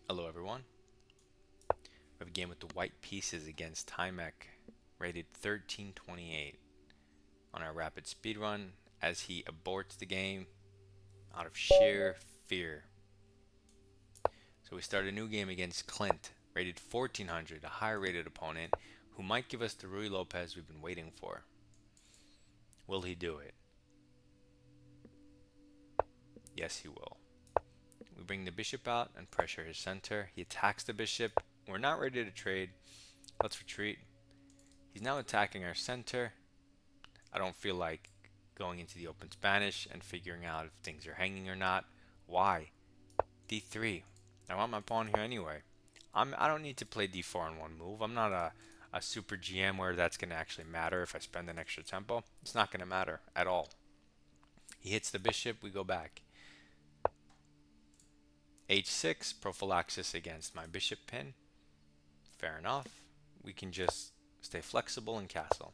Hello everyone. We have a game with the white pieces against Timek, rated 1328 on our rapid speedrun as he aborts the game out of sheer fear. So we start a new game against Clint, rated 1400, a higher rated opponent who might give us the Ruy Lopez we've been waiting for. Will he do it? Yes, he will. We bring the bishop out and pressure his center. He attacks the bishop. We're not ready to trade. Let's retreat. He's now attacking our center. I don't feel like going into the open Spanish and figuring out if things are hanging or not. Why? D3. I want my pawn here anyway. I don't need to play D4 in one move. I'm not a super GM where that's going to actually matter if I spend an extra tempo. It's not going to matter at all. He hits the bishop, we go back. H6, prophylaxis against my bishop pin. Fair enough. We can just stay flexible and castle.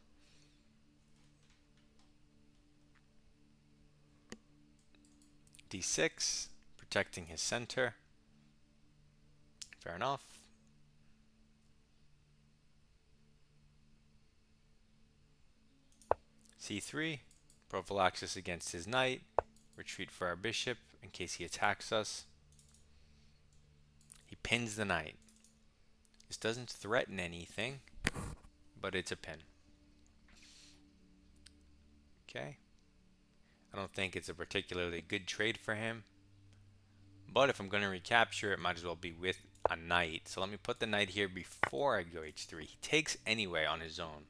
D6, protecting his center. Fair enough. C3, prophylaxis against his knight. Retreat for our bishop in case he attacks us. He pins the knight. This doesn't threaten anything, but it's a pin. Okay. I don't think it's a particularly good trade for him. But if I'm going to recapture, it might as well be with a knight. So let me put the knight here before I go h3. He takes anyway on his own.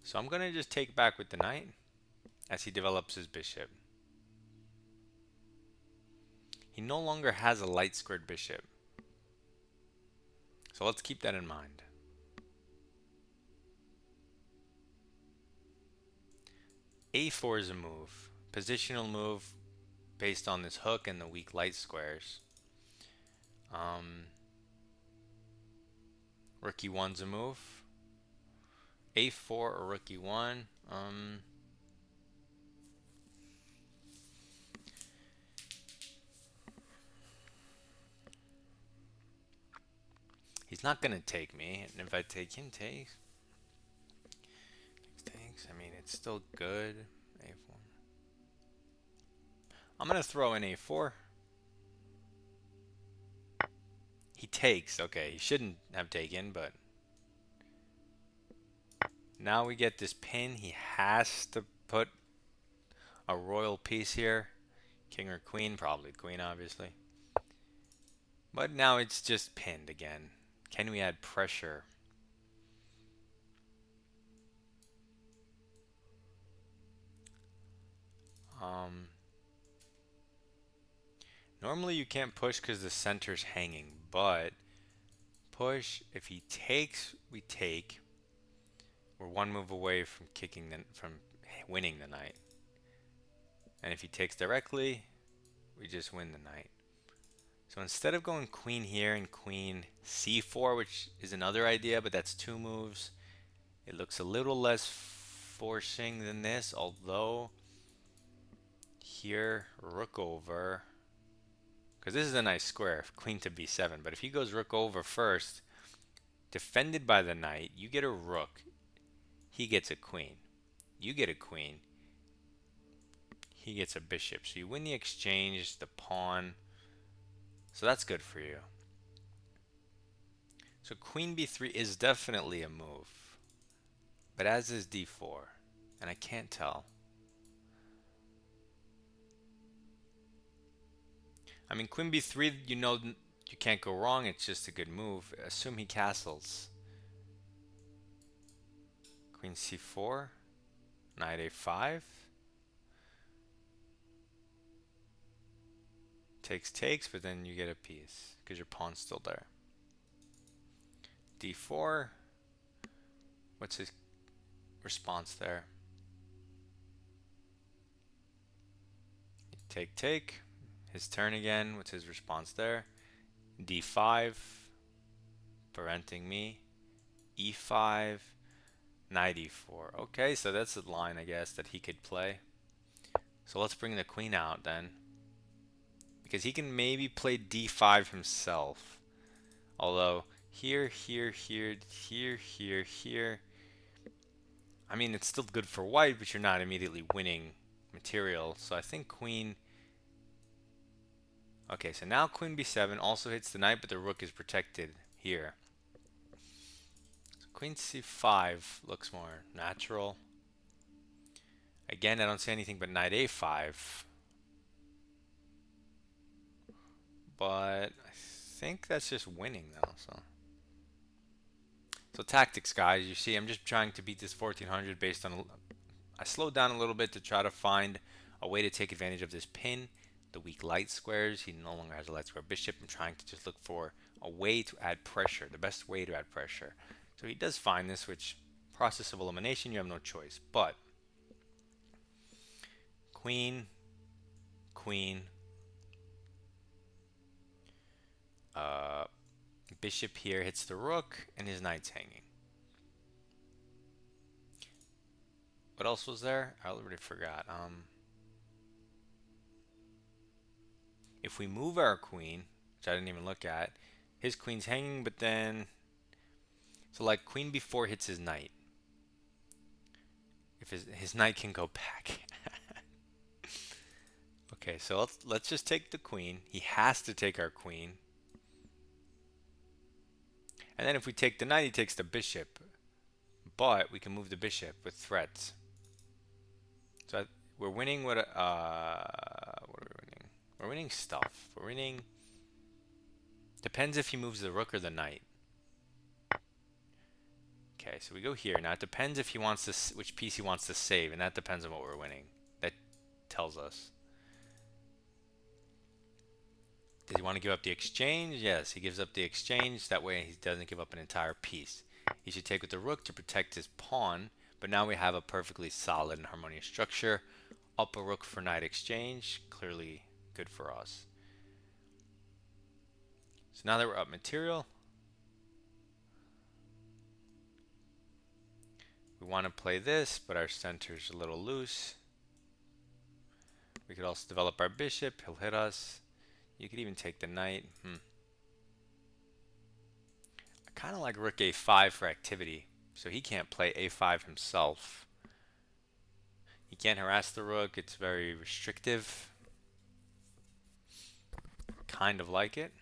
So I'm going to just take back with the knight as he develops his bishop. He no longer has a light squared bishop. So let's keep that in mind. A4 is a move. Positional move based on this hook and the weak light squares. Rook e1's a move. A4 or rook e1. He's not going to take me. And if I take him, takes. I mean, it's still good. A4. I'm going to throw in A4. He takes. Okay, he shouldn't have taken, but now we get this pin. He has to put a royal piece here. King or queen, probably queen, obviously. But now it's just pinned again. Can we add pressure? Normally you can't push because the center's hanging, but push. If he takes, we take. We're one move away from from winning the knight. And if he takes directly, we just win the knight. So instead of going queen here and queen c4, which is another idea, but that's two moves, it looks a little less forcing than this, although here, rook over, because this is a nice square, queen to b7, but if he goes rook over first, defended by the knight, you get a rook, he gets a queen, you get a queen, he gets a bishop. So you win the exchange, the pawn, so that's good for you. So queen b3 is definitely a move, but as is d4, and I can't tell. I mean, queen b3, you know you can't go wrong, it's just a good move. Assume he castles. Queen c4, knight a5. Takes, but then you get a piece because your pawn's still there. d4, what's his response there? Take, his turn again, what's his response there? d5, preventing me, e5, knight e4. Okay, so that's the line, I guess, that he could play. So let's bring the queen out then. because he can maybe play d5 himself. Although here, here, here, here, here, here. I mean, it's still good for white, but you're not immediately winning material. So I think queen. Okay, so now queen b7 also hits the knight, but the rook is protected here. So queen c5 looks more natural. Again, I don't see anything but knight a5. But I think that's just winning though. So tactics, guys. You see, I'm just trying to beat this 1400 based on. I slowed down a little bit to try to find a way to take advantage of this pin, the weak light squares. He no longer has a light square bishop. I'm trying to just look for a way to add pressure, the best way to add pressure. So he does find this, which process of elimination, you have no choice. But queen, queen, bishop here hits the rook, and his knight's hanging. What else was there? I already forgot. If we move our queen, which I didn't even look at, his queen's hanging, but then, so like queen b4 hits his knight. If his knight can go back. Okay, so let's just take the queen. He has to take our queen. And then if we take the knight, he takes the bishop. But we can move the bishop with threats. So we're winning what are we winning? We're winning stuff. We're winning. Depends if he moves the rook or the knight. Okay, so we go here. Now it depends if he wants to, which piece he wants to save, and that depends on what we're winning. That tells us. Does he want to give up the exchange? Yes, he gives up the exchange. That way he doesn't give up an entire piece. He should take with the rook to protect his pawn, but now we have a perfectly solid and harmonious structure. Up a rook for knight exchange, clearly good for us. So now that we're up material, we want to play this, but our center's a little loose. We could also develop our bishop. He'll hit us. You could even take the knight. I kind of like rook a5 for activity, so he can't play a5 himself. He can't harass the rook. It's very restrictive. Kind of like it.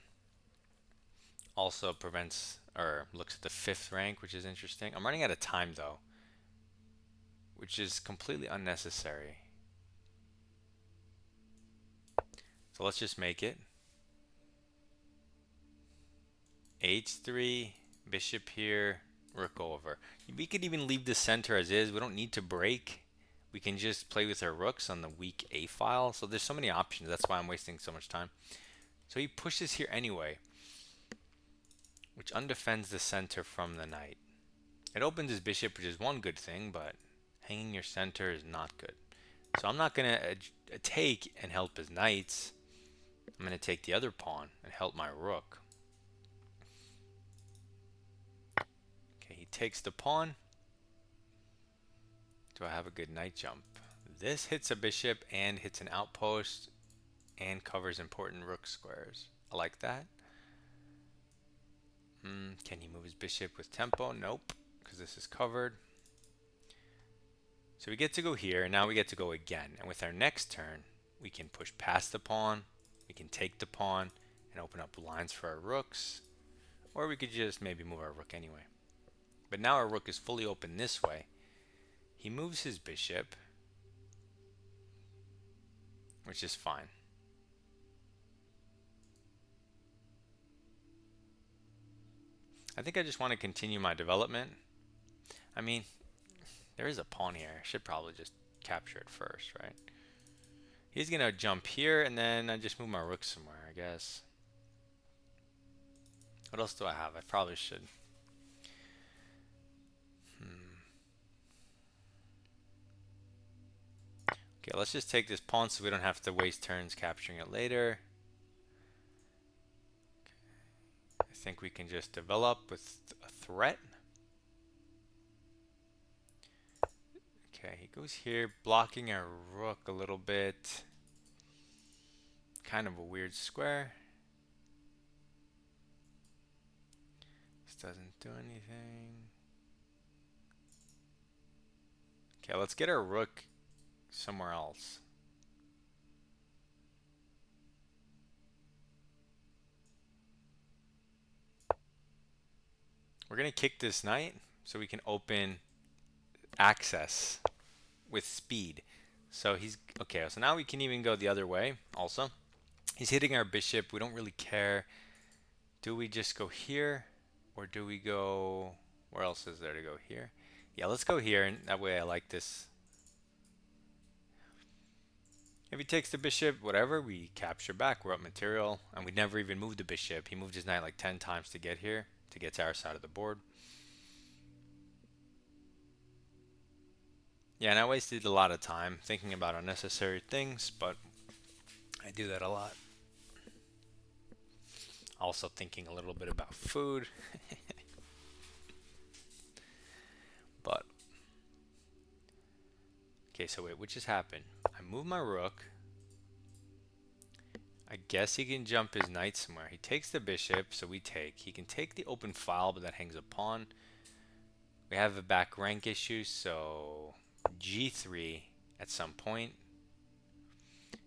Also prevents or looks at the 5th rank, which is interesting. I'm running out of time though, which is completely unnecessary. So let's just make it. H3, bishop here, rook over. We could even leave the center as is. We don't need to break. We can just play with our rooks on the weak A file. So there's so many options. That's why I'm wasting so much time. So he pushes here anyway, which undefends the center from the knight. It opens his bishop, which is one good thing, but hanging your center is not good. So I'm not going to take and help his knights. I'm going to take the other pawn and help my rook. Okay, he takes the pawn. Do I have a good knight jump? This hits a bishop and hits an outpost and covers important rook squares. I like that. Can he move his bishop with tempo? Nope, because this is covered. So we get to go here, and now we get to go again. And with our next turn, we can push past the pawn, we can take the pawn, and open up lines for our rooks. Or we could just maybe move our rook anyway. But now our rook is fully open this way. He moves his bishop, which is fine. I think I just want to continue my development. I mean, there is a pawn here. I should probably just capture it first, right? He's going to jump here, and then I just move my rook somewhere, I guess. What else do I have? I probably should. Okay, let's just take this pawn so we don't have to waste turns capturing it later. Okay. I think we can just develop with a threat. Okay, he goes here, blocking our rook a little bit. kind of a weird square. This doesn't do anything. Okay, let's get our rook somewhere else. We're going to kick this knight so we can open access with speed. So he's okay. So now we can even go the other way also. He's hitting our bishop. We don't really care. Do we just go here or do we go, where else is there to go? Here? Yeah, let's go here, and that way I like this. If he takes the bishop, whatever, we capture back. We're up material, and we never even moved the bishop. He moved his knight like 10 times to get here, to get to our side of the board. Yeah, and I wasted a lot of time thinking about unnecessary things, but I do that a lot. Also thinking a little bit about food. But, okay, so wait, what just happened? I moved my rook. I guess he can jump his knight somewhere. He takes the bishop, so we take. He can take the open file, but that hangs a pawn. We have a back rank issue, so g3 at some point.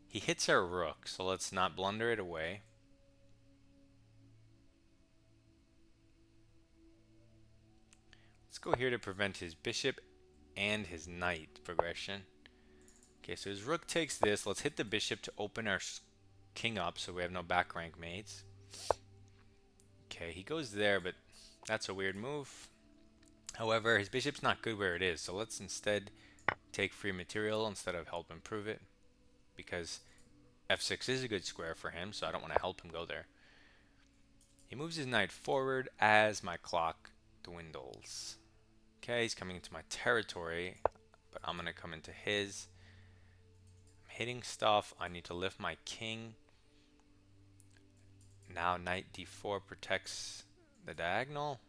He hits our rook, so let's not blunder it away. Let's go here to prevent his bishop and his knight progression. Okay, so his rook takes this. Let's hit the bishop to open our king up so we have no back rank mates. Okay, he goes there, but that's a weird move. However, his bishop's not good where it is, so let's instead take free material instead of help improve it, because f6 is a good square for him, so I don't want to help him go there. He moves his knight forward as my clock dwindles. Okay, he's coming into my territory, but I'm going to come into his. I'm hitting stuff. I need to lift my king. Now knight d4 protects the diagonal.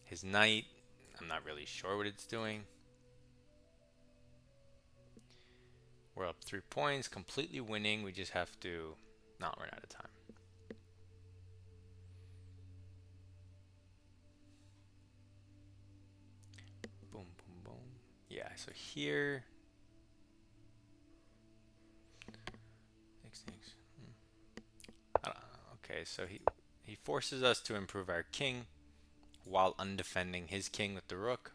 His knight, I'm not really sure what it's doing. We're up 3 points, completely winning. We just have to not run out of time. Boom, boom, boom. Yeah, so here. Okay, so he forces us to improve our king while undefending his king with the rook.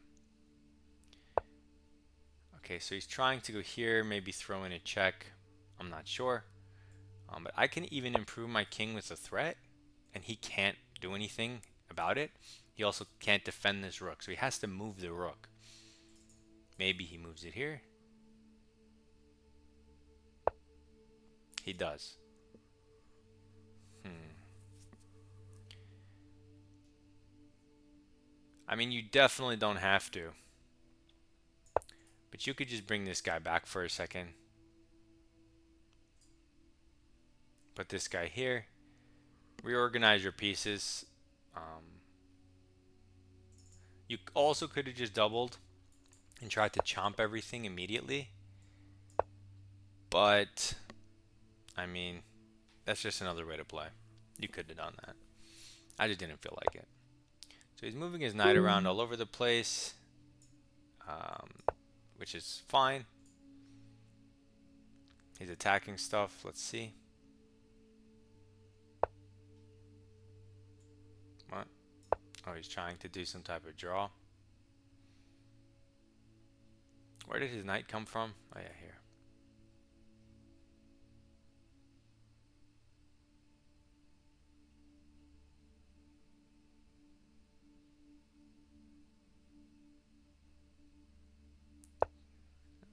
Okay, so he's trying to go here, maybe throw in a check. I'm not sure. But I can even improve my king with a threat, and he can't do anything about it. He also can't defend this rook, so he has to move the rook. Maybe he moves it here. He does. I mean, you definitely don't have to. But you could just bring this guy back for a second. Put this guy here. Reorganize your pieces. You also could have just doubled and tried to chomp everything immediately. But, I mean, that's just another way to play. You could have done that. I just didn't feel like it. So he's moving his knight around all over the place, which is fine. He's attacking stuff. Let's see. What? Oh, he's trying to do some type of draw. Where did his knight come from? Oh yeah, here.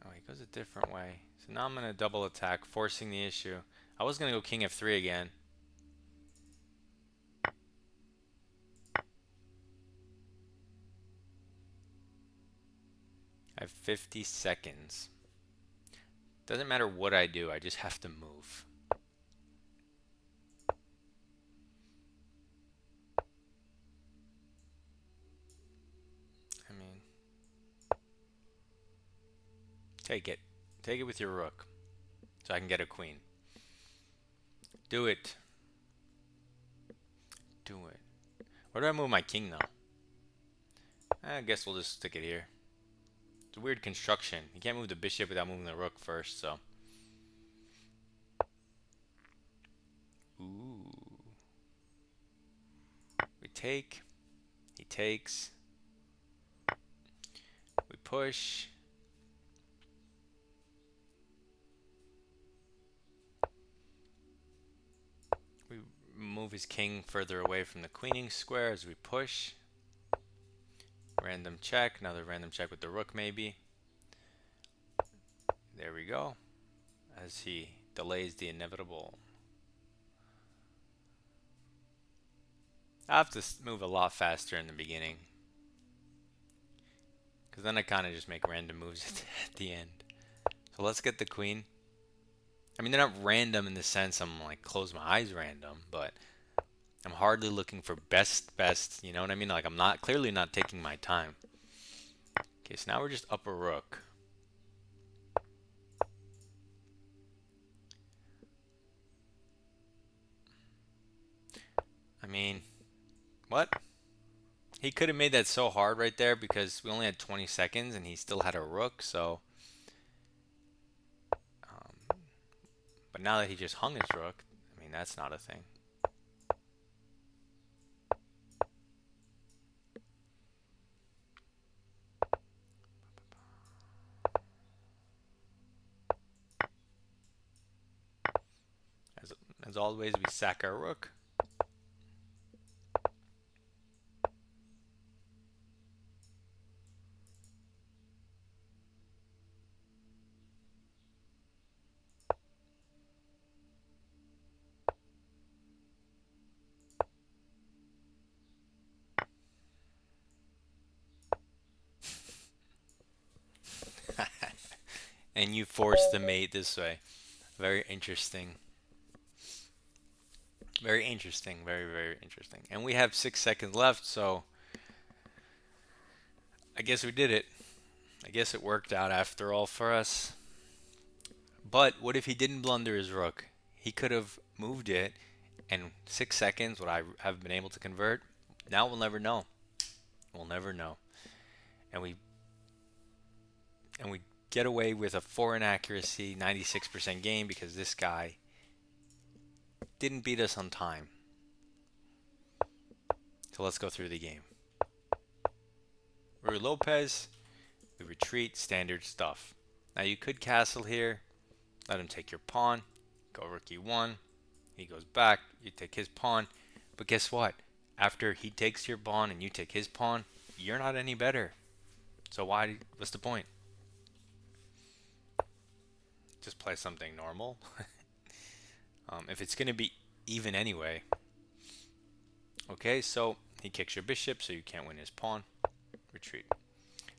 Oh, he goes a different way. So now I'm going to double attack, forcing the issue. I was going to go king f3 again. I have 50 seconds. Doesn't matter what I do, I just have to move. I mean, take it. Take it with your rook. so I can get a queen. Do it. Do it. Where do I move my king now? I guess we'll just stick it here. It's a weird construction. You can't move the bishop without moving the rook first, so. Ooh. We take. He takes. We push. We move his king further away from the queening square as we push. Random check. Another random check with the rook maybe. There we go. As he delays the inevitable. I have to move a lot faster in the beginning, because then I kind of just make random moves at the end. So let's get the queen. I mean, they're not random in the sense I'm like close my eyes random, but I'm hardly looking for best, you know what I mean? Like I'm not clearly not taking my time. Okay, so now we're just up a rook. I mean, what? He could have made that so hard right there because we only had 20 seconds and he still had a rook, so. But now that he just hung his rook, I mean, that's not a thing. As always, we sack our rook. And you force the mate this way. Very interesting. Very interesting. Very, very interesting. And we have 6 seconds left, so I guess we did it. I guess it worked out after all for us. But what if he didn't blunder his rook? He could have moved it, and 6 seconds would I have been able to convert? Now we'll never know. We'll never know. And we get away with a 4 inaccuracy, 96% game because this guy didn't beat us on time. So let's go through the game. Ruy Lopez, we retreat, standard stuff. Now you could castle here, let him take your pawn, go rook e1, he goes back, you take his pawn, but guess what? After he takes your pawn and you take his pawn, you're not any better. So what's the point? Just play something normal. If it's going to be even anyway. Okay, so he kicks your bishop, so you can't win his pawn. Retreat.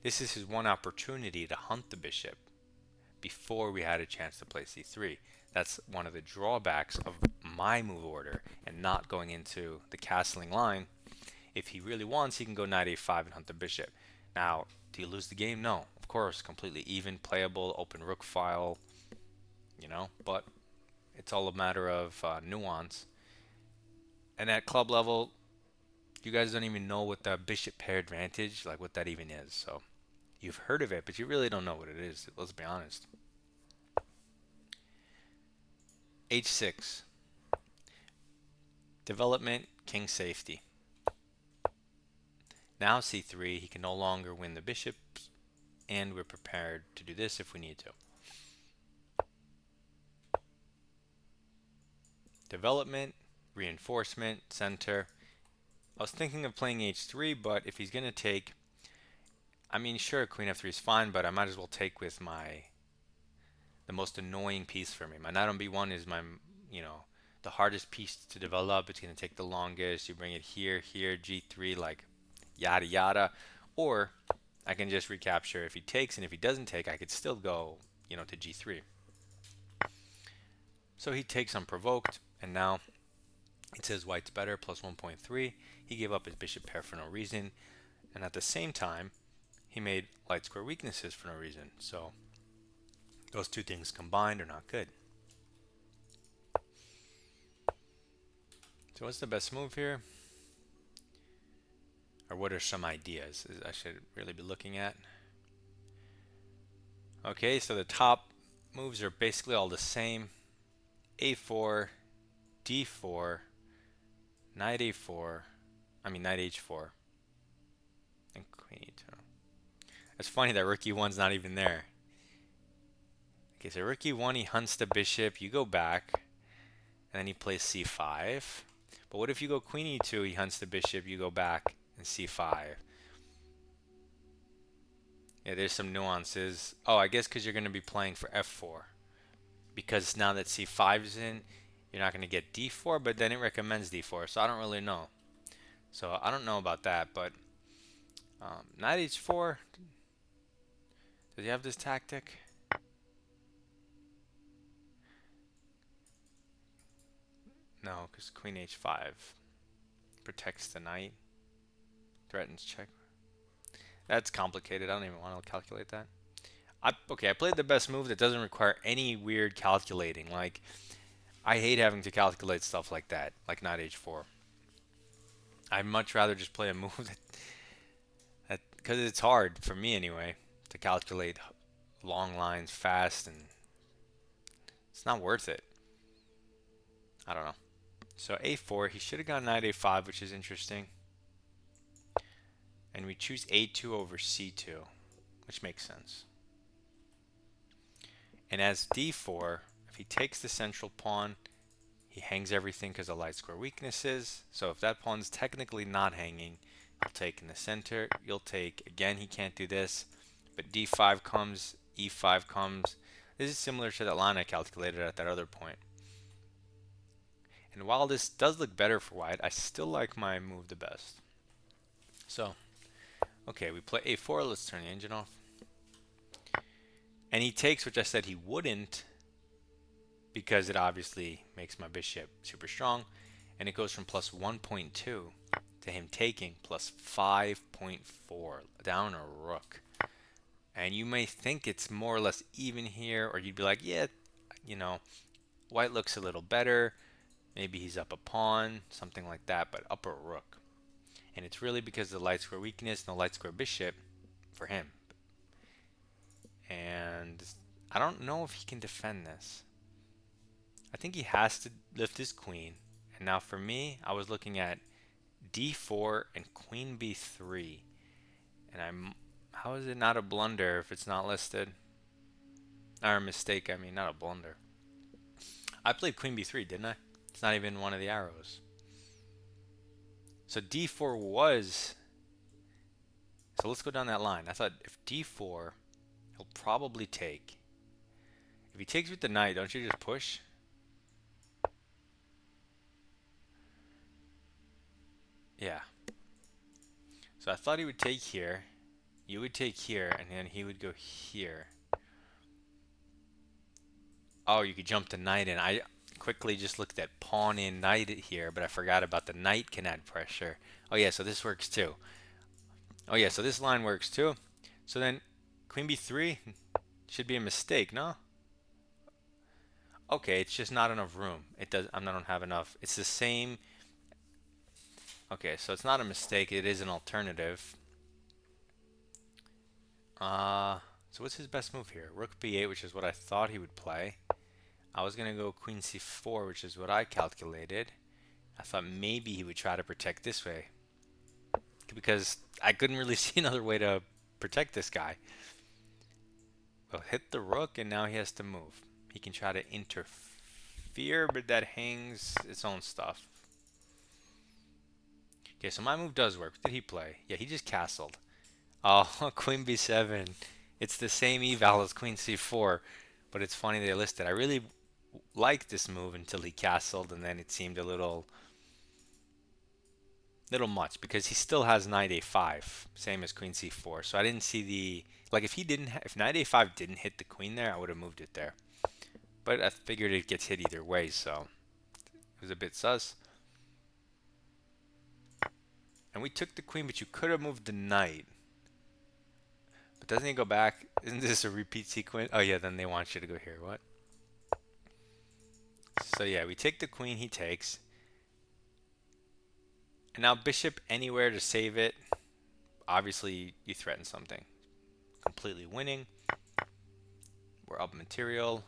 This is his one opportunity to hunt the bishop before we had a chance to play c3. That's one of the drawbacks of my move order and not going into the castling line. If he really wants, he can go knight a5 and hunt the bishop. Now, do you lose the game? No, of course, completely even, playable, open rook file, you know, but it's all a matter of nuance. And at club level, you guys don't even know what the bishop pair advantage, like what that even is. So you've heard of it, but you really don't know what it is. Let's be honest. H6. Development, king safety. Now c3, he can no longer win the bishops, and we're prepared to do this if we need to. Development, reinforcement, center. I was thinking of playing h3, but if he's going to take, I mean, sure, queen f3 is fine, but I might as well take with the most annoying piece for me. My knight on b1 is my, the hardest piece to develop. It's going to take the longest. You bring it here, g3, like yada yada. Or I can just recapture if he takes, and if he doesn't take, I could still go, to g3. So he takes unprovoked, and now it says white's better, plus 1.3. He gave up his bishop pair for no reason, and at the same time, he made light square weaknesses for no reason. So those two things combined are not good. So what's the best move here? Or what are some ideas I should really be looking at? Okay, so the top moves are basically all the same. A4, D4, knight A4, knight H4, and queen E2. It's funny that rook E1's not even there. Okay, so rook E1, he hunts the bishop, you go back, and then he plays C5. But what if you go queen E2, he hunts the bishop, you go back, and C5. Yeah, there's some nuances. Oh, I guess because you're going to be playing for F4. Because now that C5 is in, you're not going to get D4, but then it recommends D4, so I don't really know. So I don't know about that, but knight H4, does he have this tactic? No, because queen H5 protects the knight, threatens check. That's complicated. I don't even want to calculate that. Okay, I played the best move that doesn't require any weird calculating. Like, I hate having to calculate stuff like that, like knight H4. I'd much rather just play a move that because it's hard for me anyway to calculate long lines fast, and it's not worth it. I don't know. So A4, he should have gone knight A5, which is interesting. And we choose A2 over C2, which makes sense. And as D4, if he takes the central pawn, he hangs everything because of light square weaknesses. So if that pawn's technically not hanging, he'll take in the center. You'll take, again, he can't do this. But D5 comes, E5 comes. This is similar to that line I calculated at that other point. And while this does look better for white, I still like my move the best. So, okay, we play A4. Let's turn the engine off. And he takes, which I said he wouldn't, because it obviously makes my bishop super strong. And it goes from plus 1.2 to him taking plus 5.4 down a rook. And you may think it's more or less even here, or you'd be like, yeah, you know, white looks a little better. Maybe he's up a pawn, something like that, but up a rook. And it's really because of the light square weakness and the light square bishop for him. And I don't know if he can defend this. I think he has to lift his queen. And now for me, I was looking at D4 and queen B3. And how is it not a blunder if it's not listed? Or a mistake, not a blunder. I played queen B3, didn't I? It's not even one of the arrows. So D4 was... So let's go down that line. I thought if D4, he'll probably take. If he takes with the knight, don't you just push? Yeah. So I thought he would take here. You would take here, and then he would go here. Oh, you could jump the knight in. I quickly just looked at pawn in knight here, but I forgot about the knight can add pressure. Oh yeah, so this works too. Oh yeah, so this line works too. So then queen b3 should be a mistake, no? Okay, it's just not enough room. It does. I don't have enough. It's the same. Okay, so it's not a mistake. It is an alternative. So what's his best move here? Rook b8, which is what I thought he would play. I was gonna go queen c4, which is what I calculated. I thought maybe he would try to protect this way, because I couldn't really see another way to protect this guy. Well, hit the rook, and now he has to move. He can try to interfere, but that hangs its own stuff. Okay, so my move does work. What did he play? Yeah, he just castled. Oh, queen b7. It's the same eval as queen c4, but it's funny they listed. I really liked this move until he castled, and then it seemed a little much, because he still has knight a5, same as queen c4. So I didn't see the, like, if knight a5 didn't hit the queen there, I would have moved it there. But I figured it gets hit either way, so it was a bit sus. And we took the queen, but you could have moved the knight. But doesn't he go back? Isn't this a repeat sequence? Oh yeah, then they want you to go here. What? So yeah, we take the queen, he takes. And now bishop anywhere to save it. Obviously, you threaten something. Completely winning. We're up material.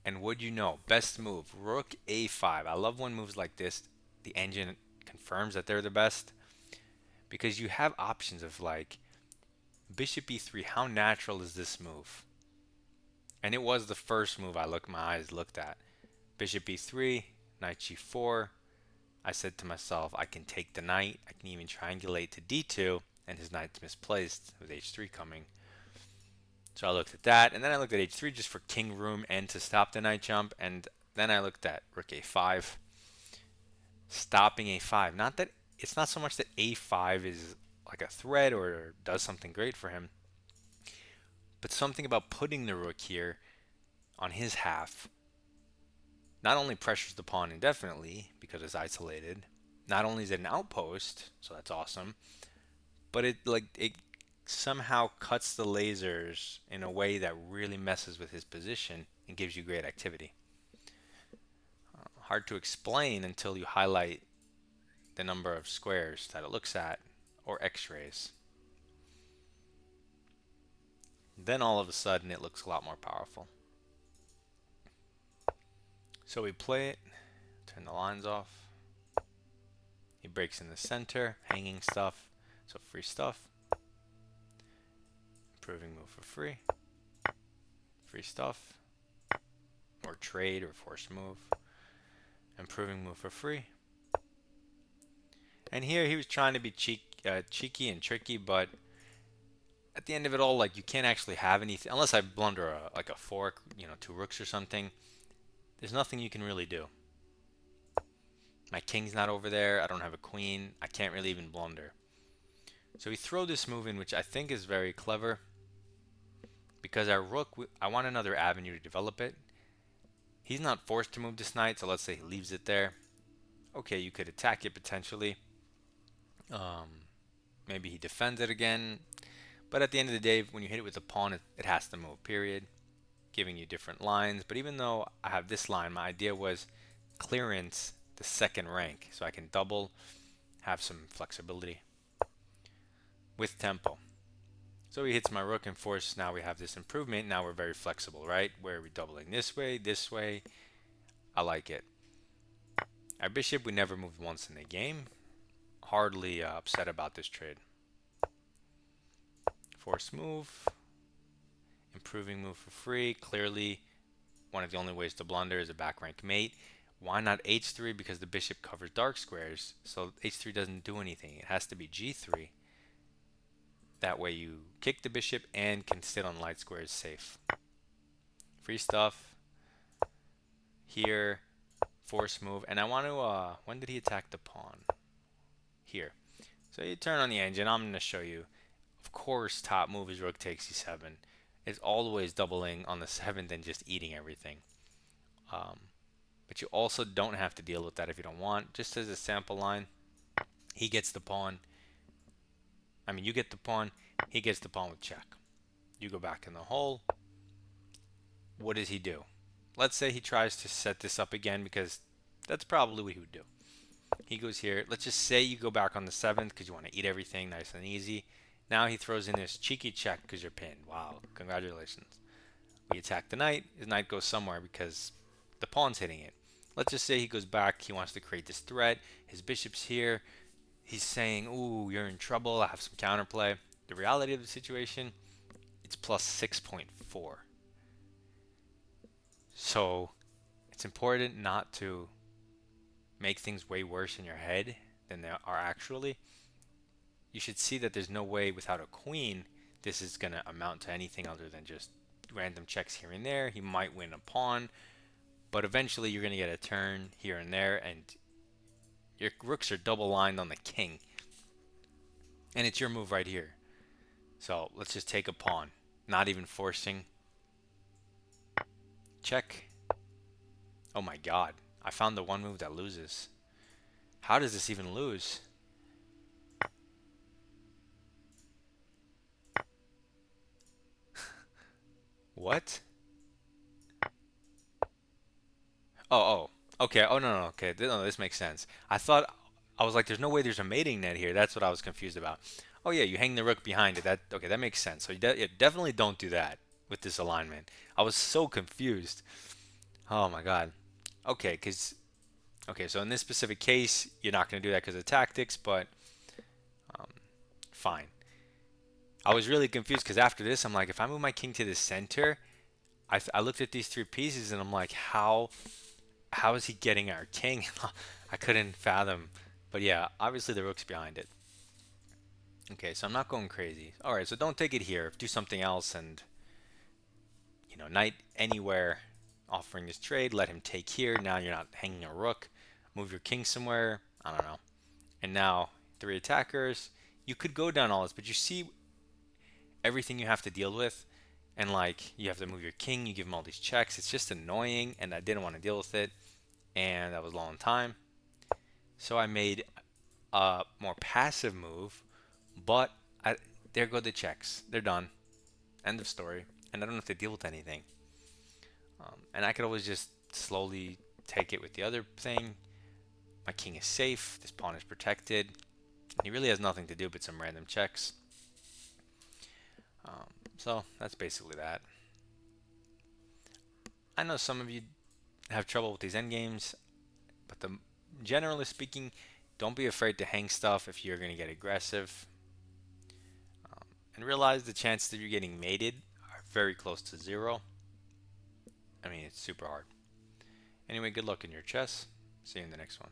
And would you know, best move, rook a5. I love when moves like this, the engine confirms that they're the best. Because you have options of like, bishop e3, how natural is this move? And it was the first move my eyes looked at. Bishop e3, knight g4. I said to myself, I can take the knight. I can even triangulate to d2, and his knight's misplaced with h3 coming. So I looked at that, and then I looked at h3 just for king room and to stop the knight jump, and then I looked at rook a5, stopping a5. Not that it's not so much that a5 is like a threat or does something great for him, but something about putting the rook here on his half not only pressures the pawn indefinitely because it's isolated, not only is it an outpost, so that's awesome, but it somehow cuts the lasers in a way that really messes with his position and gives you great activity. Hard to explain until you highlight the number of squares that it looks at or x-rays. Then all of a sudden it looks a lot more powerful. So we play it, turn the lines off. He breaks in the center, hanging stuff, so free stuff. Improving move for free. Free stuff. Or trade or forced move. Improving move for free. And here he was trying to be cheeky and tricky, but at the end of it all, like you can't actually have anything unless I blunder like a fork, two rooks or something. There's nothing you can really do. My king's not over there. I don't have a queen. I can't really even blunder. So we throw this move in, which I think is very clever. Because our rook, I want another avenue to develop it. He's not forced to move this knight, so let's say he leaves it there. Okay, you could attack it potentially. Maybe he defends it again. But at the end of the day, when you hit it with a pawn, it has to move, period. Giving you different lines. But even though I have this line, my idea was clearance the second rank. So I can double, have some flexibility with tempo. So he hits my rook and force. Now we have this improvement. Now we're very flexible, right? Where are we doubling this way, this way? I like it. Our bishop, we never moved once in the game. Hardly upset about this trade. Force move. Improving move for free. Clearly, one of the only ways to blunder is a back rank mate. Why not h3? Because the bishop covers dark squares. So h3 doesn't do anything. It has to be g3. That way you kick the bishop and can sit on light squares safe. Free stuff. Here. Force move. And I want to, when did he attack the pawn? Here. So you turn on the engine. I'm going to show you. Of course, top move is rook takes e7. It's always doubling on the 7th and just eating everything. But you also don't have to deal with that if you don't want. Just as a sample line, he gets the pawn. You get the pawn, he gets the pawn with check. You go back in the hole. What does he do? Let's say he tries to set this up again because that's probably what he would do. He goes here. Let's just say you go back on the 7th because you want to eat everything nice and easy. Now he throws in this cheeky check because you're pinned. Wow, congratulations. We attack the knight. His knight goes somewhere because the pawn's hitting it. Let's just say he goes back. He wants to create this threat. His bishop's here. He's saying, ooh, you're in trouble. I have some counterplay. The reality of the situation, it's plus 6.4. So it's important not to make things way worse in your head than they are actually. You should see that there's no way without a queen this is going to amount to anything other than just random checks here and there. He might win a pawn, but eventually you're going to get a turn here and there, and your rooks are double lined on the king. And it's your move right here. So let's just take a pawn. Not even forcing. Check. Oh my god. I found the one move that loses. How does this even lose? What? Oh. Okay. Oh, no. Okay. No, this makes sense. I thought I was like, there's no way there's a mating net here. That's what I was confused about. Oh yeah, you hang the rook behind it. That okay, that makes sense. So you definitely don't do that with this alignment. I was so confused. Oh my god. Okay, okay, so in this specific case, you're not going to do that because of tactics, but fine. I was really confused because after this, I'm like, if I move my king to the center, I looked at these three pieces and I'm like, how is he getting our king? I couldn't fathom. But yeah, obviously the rook's behind it. Okay, so I'm not going crazy. All right, so don't take it here. Do something else and, knight anywhere offering this trade. Let him take here. Now you're not hanging a rook. Move your king somewhere. I don't know. And now three attackers. You could go down all this, but you see everything you have to deal with. And like, you have to move your king. You give him all these checks. It's just annoying, and I didn't want to deal with it. And that was a long time. So I made a more passive move, but there go the checks. They're done. End of story. And I don't have to deal with anything. And I could always just slowly take it with the other thing. My king is safe. This pawn is protected. He really has nothing to do but some random checks. So that's basically that. I know some of you have trouble with these endgames, but generally speaking, don't be afraid to hang stuff if you're going to get aggressive. And realize the chances that you're getting mated are very close to zero. I mean, it's super hard. Anyway, good luck in your chess. See you in the next one.